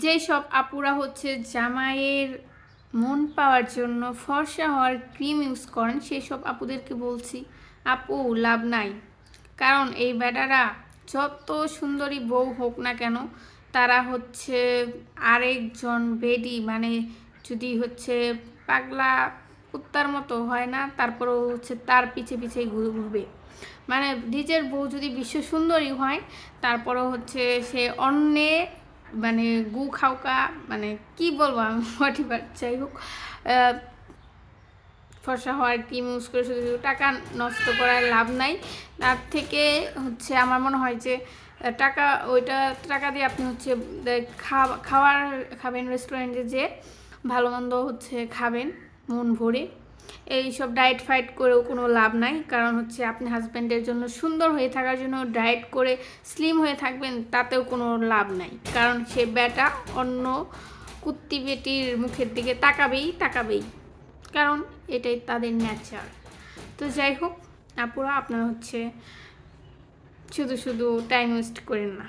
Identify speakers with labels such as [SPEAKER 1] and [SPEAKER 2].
[SPEAKER 1] যেই সব আপুরা হচ্ছে জামাইয়ের মন পাওয়ার জন্য ফর্সা হওয়ার ক্রিম ইউজ করেন, সেই সব আপুদেরকে বলছি, আপু লাভ নাই। কারণ এই বেটারা যত সুন্দরী বউ হোক না কেন, তারা হচ্ছে আরেকজন বেডি, মানে যদি হচ্ছে পাগলা কুত্তার মতো হয় না, তারপরেও হচ্ছে তার পিছে পিছে ঘুরবে। মানে নিজের বউ যদি বিশ্ব সুন্দরী হয়, তারপরেও হচ্ছে সে অন্যে মানে গু খাওকা, মানে কি বলবো আমি, হোয়াটিভার, যাই হোক, ফর্সা হওয়ার ক্রিম ইউজ করে শুধু শুধু টাকা নষ্ট করার লাভ নাই। তার থেকে হচ্ছে আমার মনে হয় যে টাকা, ওইটা টাকা দিয়ে আপনি হচ্ছে খাবেন রেস্টুরেন্টে, যে ভালো মন্দ হচ্ছে খাবেন মন ভরে। এইসব ডায়েট ফাইট করেও কোনো লাভ নাই। কারণ হচ্ছে আপনি হাজব্যান্ডের জন্য সুন্দর হয়ে থাকার জন্য ডায়েট করে স্লিম হয়ে থাকবেন, তাতেও কোনো লাভ নাই। কারণ সে বেটা অন্য কুত্তি বেটির মুখের দিকে তাকাবেই, কারণ এটাই তাদের নেচার। তো যাই হোক আপুরা, আপনারা হচ্ছে শুধু শুধু টাইম ওয়েস্ট করেন না।